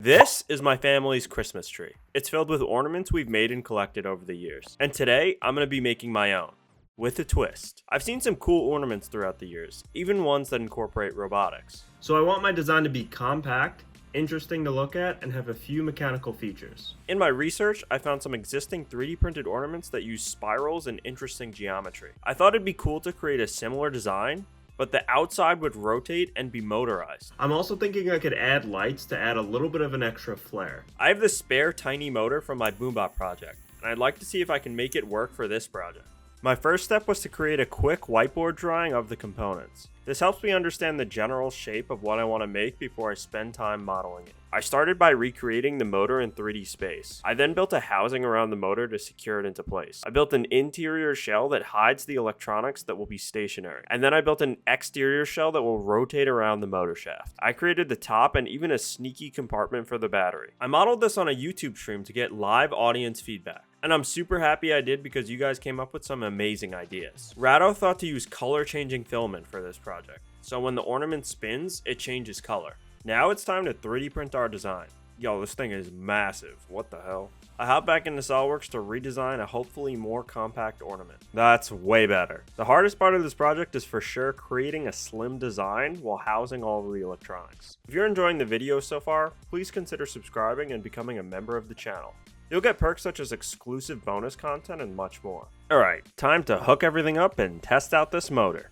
This is my family's Christmas tree. It's filled with ornaments we've made and collected over the years. And today, I'm going to be making my own. With a twist. I've seen some cool ornaments throughout the years, even ones that incorporate robotics. So I want my design to be compact, interesting to look at, and have a few mechanical features. In my research, I found some existing 3D printed ornaments that use spirals and interesting geometry. I thought it'd be cool to create a similar design, but the outside would rotate and be motorized. I'm also thinking I could add lights to add a little bit of an extra flair. I have this spare tiny motor from my Boombot project, and I'd like to see if I can make it work for this project. My first step was to create a quick whiteboard drawing of the components. This helps me understand the general shape of what I want to make before I spend time modeling it. I started by recreating the motor in 3D space. I then built a housing around the motor to secure it into place. I built an interior shell that hides the electronics that will be stationary. And then I built an exterior shell that will rotate around the motor shaft. I created the top and even a sneaky compartment for the battery. I modeled this on a YouTube stream to get live audience feedback. And I'm super happy I did because you guys came up with some amazing ideas. Rado thought to use color changing filament for this project. So when the ornament spins, it changes color. Now it's time to 3D print our design. Yo, this thing is massive. What the hell? I hop back into SolidWorks to redesign a hopefully more compact ornament. That's way better. The hardest part of this project is for sure creating a slim design while housing all of the electronics. If you're enjoying the video so far, please consider subscribing and becoming a member of the channel. You'll get perks such as exclusive bonus content and much more. Alright, time to hook everything up and test out this motor.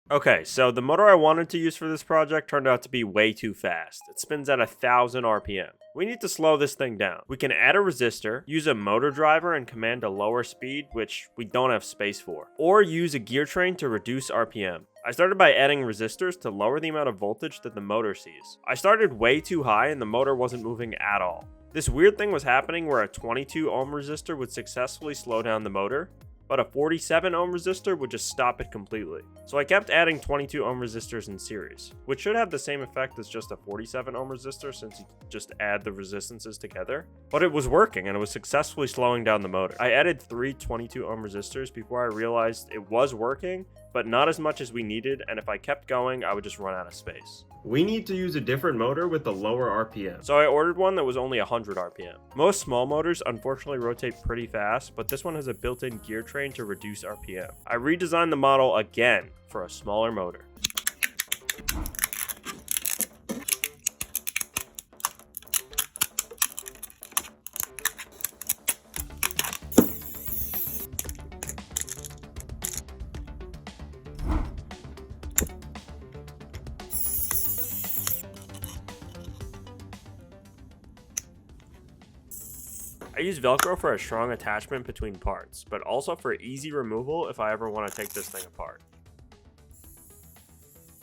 Okay, so the motor I wanted to use for this project turned out to be way too fast. It spins at 1000 RPM. We need to slow this thing down. We can add a resistor, use a motor driver and command a lower speed, which we don't have space for, or use a gear train to reduce RPM. I started by adding resistors to lower the amount of voltage that the motor sees. I started way too high and the motor wasn't moving at all. This weird thing was happening where a 22 ohm resistor would successfully slow down the motor, but a 47 ohm resistor would just stop it completely. So I kept adding 22 ohm resistors in series, which should have the same effect as just a 47 ohm resistor since you just add the resistances together. But it was working and it was successfully slowing down the motor. I added 3 22 ohm resistors before I realized it was working, but not as much as we needed, and if I kept going, I would just run out of space. We need to use a different motor with a lower RPM. So I ordered one that was only 100 RPM. Most small motors unfortunately rotate pretty fast, but this one has a built-in gear train to reduce RPM. I redesigned the model again for a smaller motor. I use Velcro for a strong attachment between parts, but also for easy removal if I ever want to take this thing apart.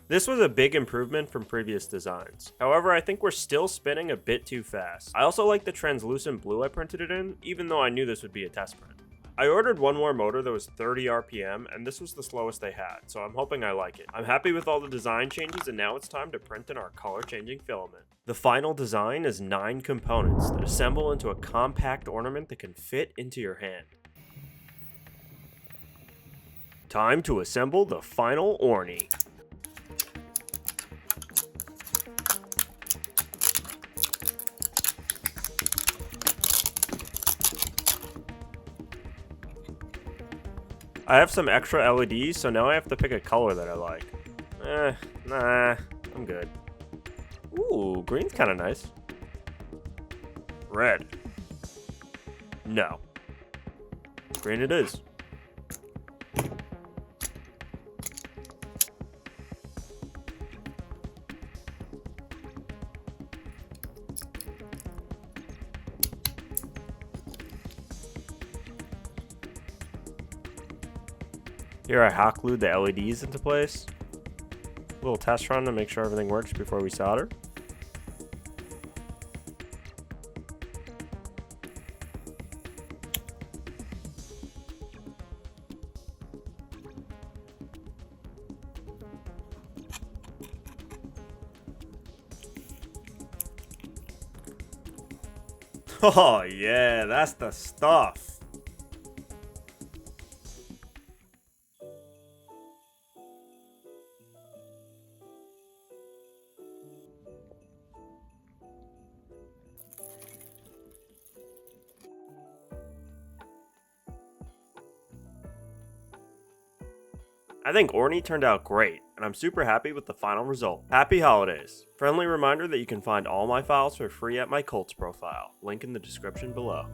This was a big improvement from previous designs. However, I think we're still spinning a bit too fast. I also like the translucent blue I printed it in, even though I knew this would be a test print. I ordered one more motor that was 30 RPM, and this was the slowest they had, so I'm hoping I like it. I'm happy with all the design changes, and now it's time to print in our color-changing filament. The final design is 9 components that assemble into a compact ornament that can fit into your hand. Time to assemble the final orny. I have some extra LEDs, so now I have to pick a color that I like. Nah, I'm good. Ooh, green's kind of nice. Red. No. Green it is. Here I hot glued the LEDs into place. Little test run to make sure everything works before we solder. Oh yeah, that's the stuff. I think Orny turned out great, and I'm super happy with the final result. Happy holidays! Friendly reminder that you can find all my files for free at my Cults profile, link in the description below.